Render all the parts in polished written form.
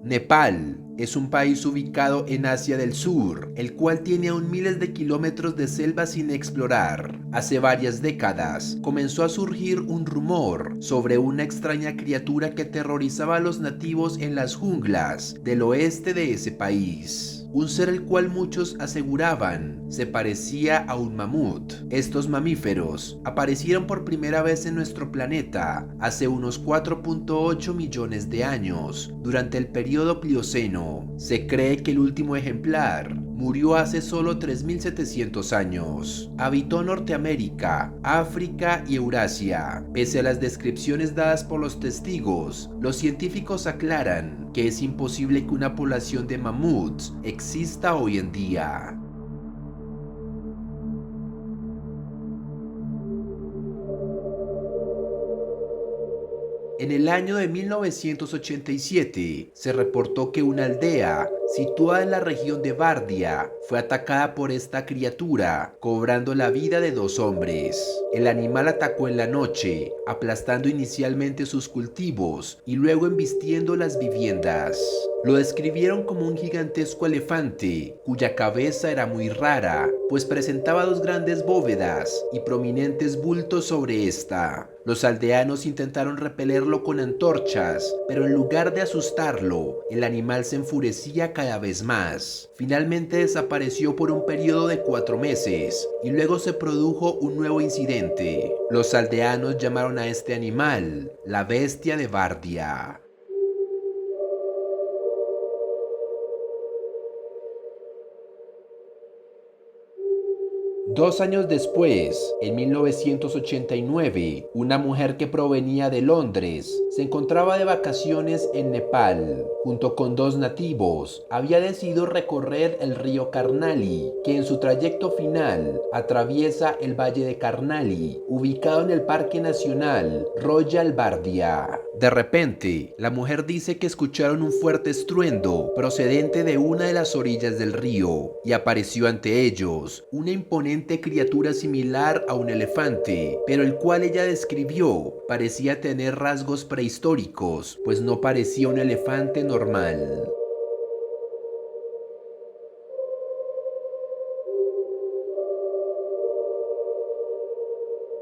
Nepal es un país ubicado en Asia del Sur, el cual tiene aún miles de kilómetros de selva sin explorar. Hace varias décadas comenzó a surgir un rumor sobre una extraña criatura que aterrorizaba a los nativos en las junglas del oeste de ese país. Un ser el cual muchos aseguraban se parecía a un mamut. Estos mamíferos aparecieron por primera vez en nuestro planeta hace unos 4.8 millones de años, durante el período Plioceno. Se cree que el último ejemplar murió hace solo 3.700 años. Habitó Norteamérica, África y Eurasia. Pese a las descripciones dadas por los testigos, los científicos aclaran que es imposible que una población de mamuts exista hoy en día. En el año de 1987 se reportó que una aldea situada en la región de Bardia fue atacada por esta criatura, cobrando la vida de 2 hombres. El animal atacó en la noche, aplastando inicialmente sus cultivos y luego embistiendo las viviendas. Lo describieron como un gigantesco elefante, cuya cabeza era muy rara, pues presentaba 2 grandes bóvedas y prominentes bultos sobre esta. Los aldeanos intentaron repelerlo con antorchas, pero en lugar de asustarlo, el animal se enfurecía cada vez más. Finalmente desapareció por un periodo de 4 meses, y luego se produjo un nuevo incidente. Los aldeanos llamaron a este animal la bestia de Bardia. 2 años después, en 1989, una mujer que provenía de Londres se encontraba de vacaciones en Nepal. Junto con 2 nativos, había decidido recorrer el río Karnali, que en su trayecto final atraviesa el valle de Karnali, ubicado en el Parque Nacional Royal Bardia. De repente, la mujer dice que escucharon un fuerte estruendo procedente de una de las orillas del río, y apareció ante ellos una imponente criatura similar a un elefante, pero el cual ella describió parecía tener rasgos prehistóricos, pues no parecía un elefante normal.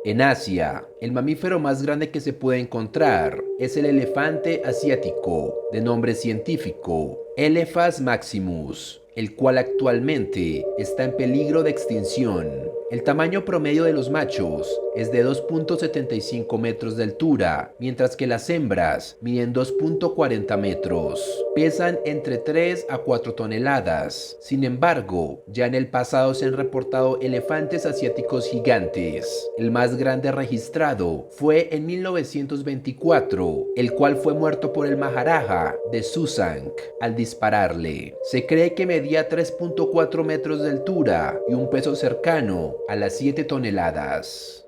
En Asia, el mamífero más grande que se puede encontrar es el elefante asiático, de nombre científico Elephas maximus, el cual actualmente está en peligro de extinción. El tamaño promedio de los machos es de 2.75 metros de altura, mientras que las hembras miden 2.40 metros. Pesan entre 3 a 4 toneladas. Sin embargo, ya en el pasado se han reportado elefantes asiáticos gigantes. El más grande registrado fue en 1924, el cual fue muerto por el Maharaja de Susank al dispararle. Se cree que medía 3.4 metros de altura y un peso cercano a las 7 toneladas.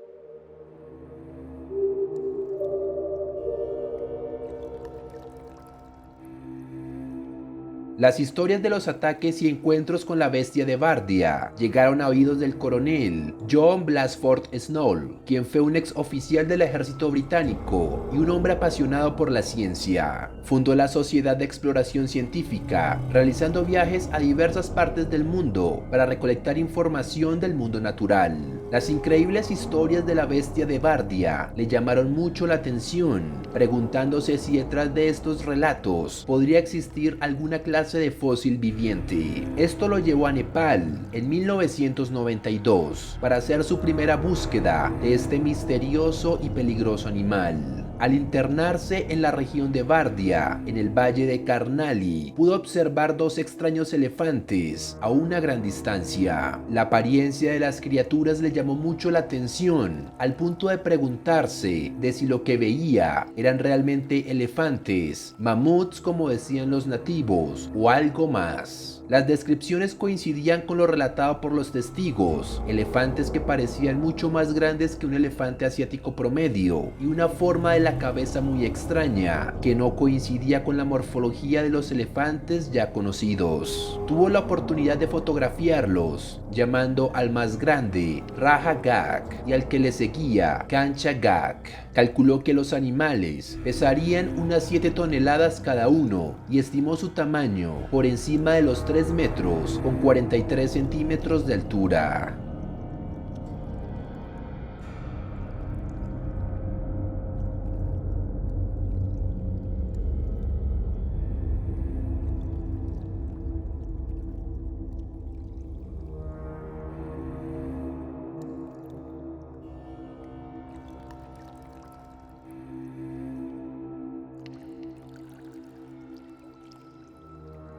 Las historias de los ataques y encuentros con la bestia de Bardia llegaron a oídos del coronel John Blasford Snow, quien fue un ex oficial del ejército británico y un hombre apasionado por la ciencia. Fundó la Sociedad de Exploración Científica, realizando viajes a diversas partes del mundo para recolectar información del mundo natural. Las increíbles historias de la bestia de Bardia le llamaron mucho la atención, preguntándose si detrás de estos relatos podría existir alguna clase de fósil viviente. Esto lo llevó a Nepal en 1992 para hacer su primera búsqueda de este misterioso y peligroso animal. Al internarse en la región de Bardia, en el valle de Karnali, pudo observar 2 extraños elefantes a una gran distancia. La apariencia de las criaturas le llamó mucho la atención, al punto de preguntarse de si lo que veía eran realmente elefantes, mamuts como decían los nativos, o algo más. Las descripciones coincidían con lo relatado por los testigos: elefantes que parecían mucho más grandes que un elefante asiático promedio y una forma de la cabeza muy extraña que no coincidía con la morfología de los elefantes ya conocidos. Tuvo la oportunidad de fotografiarlos, llamando al más grande Raja Gak y al que le seguía Kancha Gak. Calculó que los animales pesarían unas 7 toneladas cada uno y estimó su tamaño por encima de los 3 metros con 43 centímetros de altura.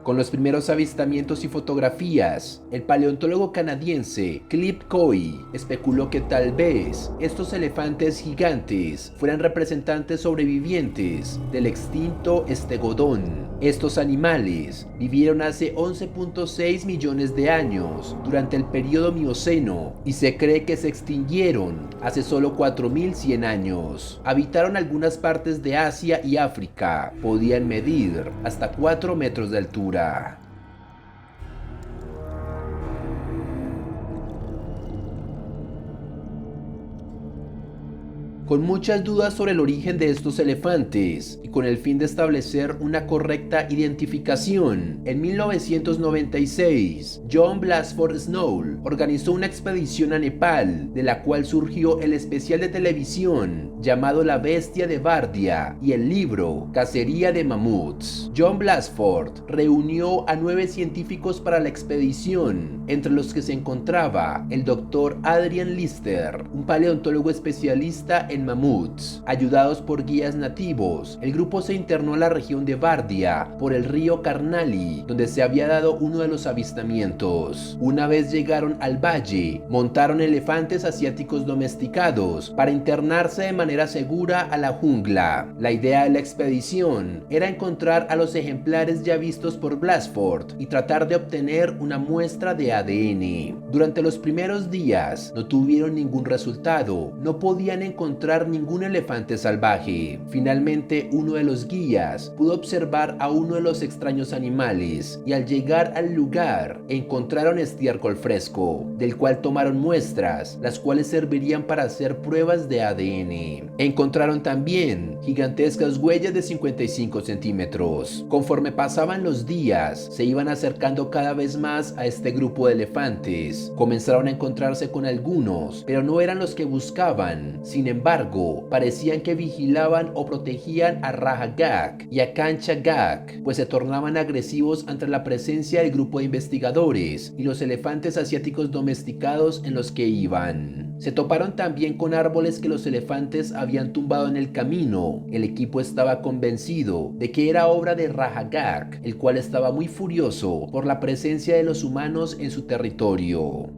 Con los primeros avistamientos y fotografías, el paleontólogo canadiense Cliff Coy especuló que tal vez estos elefantes gigantes fueran representantes sobrevivientes del extinto estegodón. Estos animales vivieron hace 11.6 millones de años durante el período Mioceno y se cree que se extinguieron hace solo 4100 años. Habitaron algunas partes de Asia y África. Podían medir hasta 4 metros de altura. Con muchas dudas sobre el origen de estos elefantes y con el fin de establecer una correcta identificación, en 1996, John Blasford Snow organizó una expedición a Nepal, de la cual surgió el especial de televisión llamado La Bestia de Bardia y el libro Cacería de Mamuts. John Blasford reunió a 9 científicos para la expedición, entre los que se encontraba el Dr. Adrian Lister, un paleontólogo especialista en mamuts. Ayudados por guías nativos, el grupo se internó a la región de Bardia por el río Karnali, donde se había dado uno de los avistamientos. Una vez llegaron al valle, montaron elefantes asiáticos domesticados para internarse de manera segura a la jungla. La idea de la expedición era encontrar a los ejemplares ya vistos por Blasford y tratar de obtener una muestra de ADN. Durante los primeros días no tuvieron ningún resultado, no podían encontrar ningún elefante salvaje. Finalmente, uno de los guías pudo observar a uno de los extraños animales y al llegar al lugar encontraron estiércol fresco, del cual tomaron muestras, las cuales servirían para hacer pruebas de ADN. Encontraron también gigantescas huellas de 55 centímetros. Conforme pasaban los días, se iban acercando cada vez más a este grupo de elefantes. Comenzaron a encontrarse con algunos, pero no eran los que buscaban. Sin embargo, parecían que vigilaban o protegían a Raja Gak y a Kancha Gak, pues se tornaban agresivos ante la presencia del grupo de investigadores y los elefantes asiáticos domesticados en los que iban. Se toparon también con árboles que los elefantes habían tumbado en el camino. El equipo estaba convencido de que era obra de Raja Gak, el cual estaba muy furioso por la presencia de los humanos en su territorio.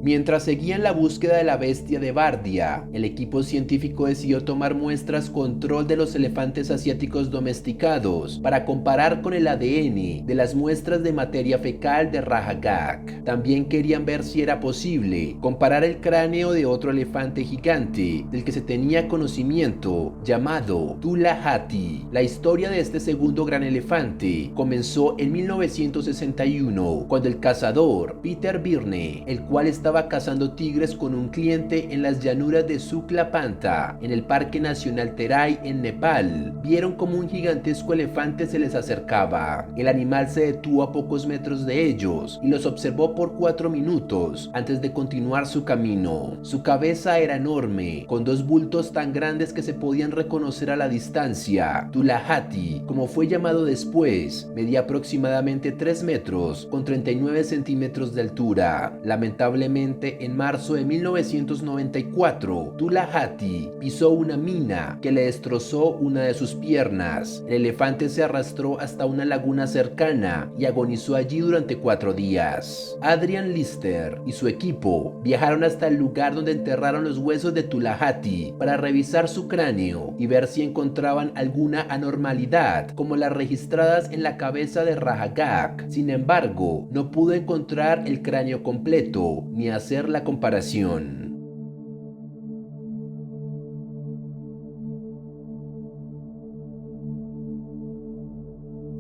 Mientras seguían la búsqueda de la bestia de Bardia, el equipo científico decidió tomar muestras control de los elefantes asiáticos domesticados para comparar con el ADN de las muestras de materia fecal de Raja Gak. También querían ver si era posible comparar el cráneo de otro elefante gigante del que se tenía conocimiento, llamado Tulahati. La historia de este segundo gran elefante comenzó en 1961, cuando el cazador Peter Byrne, el cual estaba cazando tigres con un cliente en las llanuras de Sukla Panta, en el Parque Nacional Terai en Nepal, vieron como un gigantesco elefante se les acercaba. El animal se detuvo a pocos metros de ellos y los observó por 4 minutos antes de continuar su camino. Su cabeza era enorme, con 2 bultos tan grandes que se podían reconocer a la distancia. Tulahati, como fue llamado después, medía aproximadamente 3 metros con 39 centímetros de altura. Lamentablemente, Finalmente, en marzo de 1994, Tulahati pisó una mina que le destrozó una de sus piernas. El elefante se arrastró hasta una laguna cercana y agonizó allí durante 4 días. Adrian Lister y su equipo viajaron hasta el lugar donde enterraron los huesos de Tulahati para revisar su cráneo y ver si encontraban alguna anormalidad como las registradas en la cabeza de Rahagak. Sin embargo, no pudo encontrar el cráneo completo ni hacer la comparación.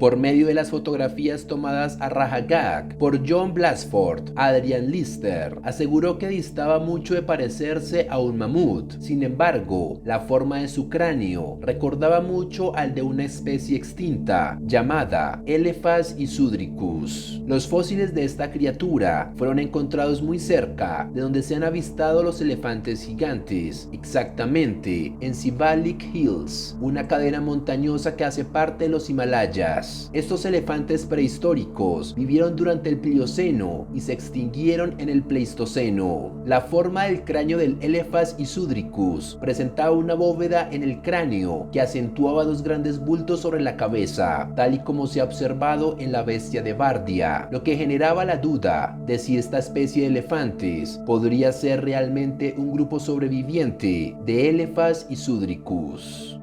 Por medio de las fotografías tomadas a Rahagak por John Blasford, Adrian Lister aseguró que distaba mucho de parecerse a un mamut. Sin embargo, la forma de su cráneo recordaba mucho al de una especie extinta llamada Elephas isudricus. Los fósiles de esta criatura fueron encontrados muy cerca de donde se han avistado los elefantes gigantes, exactamente en Sivalik Hills, una cadena montañosa que hace parte de los Himalayas. Estos elefantes prehistóricos vivieron durante el Plioceno y se extinguieron en el Pleistoceno. La forma del cráneo del Elephas isudricus presentaba una bóveda en el cráneo que acentuaba 2 grandes bultos sobre la cabeza, tal y como se ha observado en la bestia de Bardia, lo que generaba la duda de si esta especie de elefantes podría ser realmente un grupo sobreviviente de Elephas isudricus.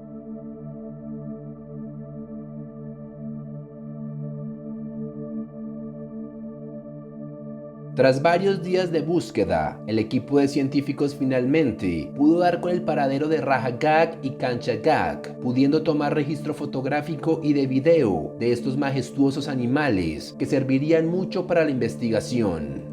Tras varios días de búsqueda, el equipo de científicos finalmente pudo dar con el paradero de Rahagak y Kanchagak, pudiendo tomar registro fotográfico y de video de estos majestuosos animales que servirían mucho para la investigación.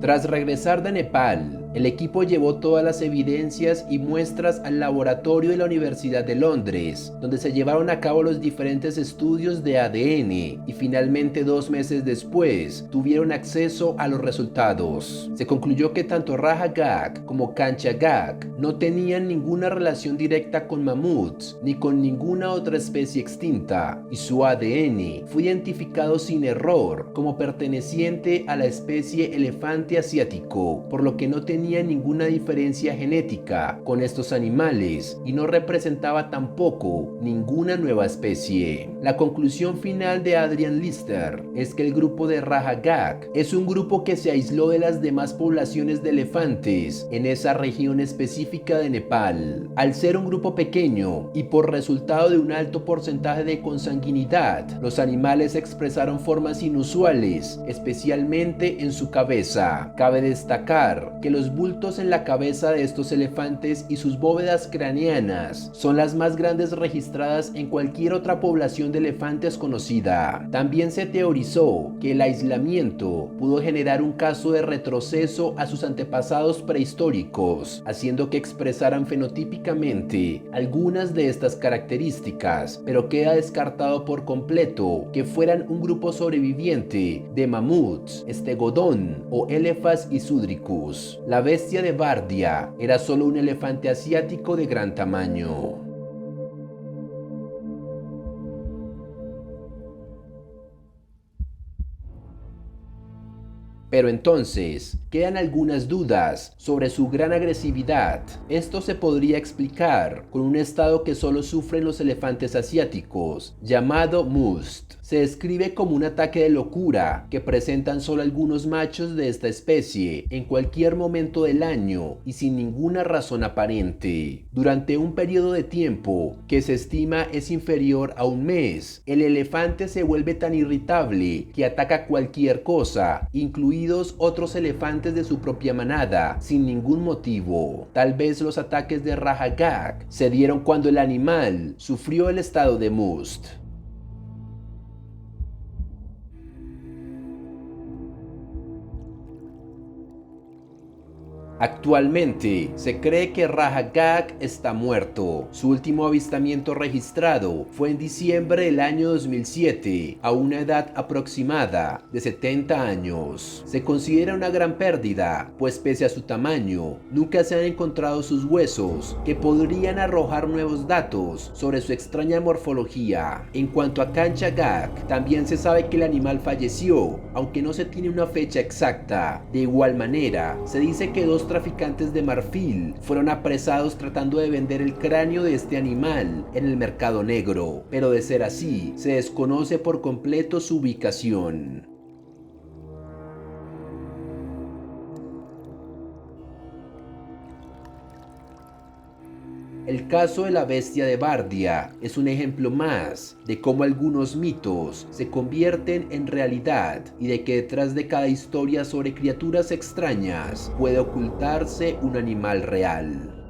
Tras regresar de Nepal, el equipo llevó todas las evidencias y muestras al laboratorio de la Universidad de Londres, donde se llevaron a cabo los diferentes estudios de ADN y finalmente 2 meses después tuvieron acceso a los resultados. Se concluyó que tanto Rahagak como Kanchagak no tenían ninguna relación directa con mamuts ni con ninguna otra especie extinta y su ADN fue identificado sin error como perteneciente a la especie elefante asiático, por lo que no tenía ninguna diferencia genética con estos animales y no representaba tampoco ninguna nueva especie. La conclusión final de Adrian Lister es que el grupo de Rahagak es un grupo que se aisló de las demás poblaciones de elefantes en esa región específica de Nepal. Al ser un grupo pequeño y por resultado de un alto porcentaje de consanguinidad, los animales expresaron formas inusuales, especialmente en su cabeza. Cabe destacar que los bultos en la cabeza de estos elefantes y sus bóvedas craneanas son las más grandes registradas en cualquier otra población de elefantes conocida. También se teorizó que el aislamiento pudo generar un caso de retroceso a sus antepasados prehistóricos, haciendo que expresaran fenotípicamente algunas de estas características, pero queda descartado por completo que fueran un grupo sobreviviente de mamuts, estegodón o Elephas isudricus. La bestia de Bardia era solo un elefante asiático de gran tamaño. Pero entonces, quedan algunas dudas sobre su gran agresividad. Esto se podría explicar con un estado que solo sufren los elefantes asiáticos, llamado must. Se describe como un ataque de locura que presentan solo algunos machos de esta especie en cualquier momento del año y sin ninguna razón aparente. Durante un periodo de tiempo que se estima es inferior a un mes, el elefante se vuelve tan irritable que ataca cualquier cosa, incluidos otros elefantes de su propia manada, sin ningún motivo. Tal vez los ataques de Raja Gag se dieron cuando el animal sufrió el estado de must. Actualmente se cree que Raja Gag está muerto. Su último avistamiento registrado fue en diciembre del año 2007, a una edad aproximada de 70 años. Se considera una gran pérdida, pues pese a su tamaño, nunca se han encontrado sus huesos, que podrían arrojar nuevos datos sobre su extraña morfología. En cuanto a Kancha Gag, también se sabe que el animal falleció, aunque no se tiene una fecha exacta. De igual manera, se dice que dos traficantes de marfil fueron apresados tratando de vender el cráneo de este animal en el mercado negro, pero de ser así, se desconoce por completo su ubicación. El caso de la bestia de Bardia es un ejemplo más de cómo algunos mitos se convierten en realidad y de que detrás de cada historia sobre criaturas extrañas puede ocultarse un animal real.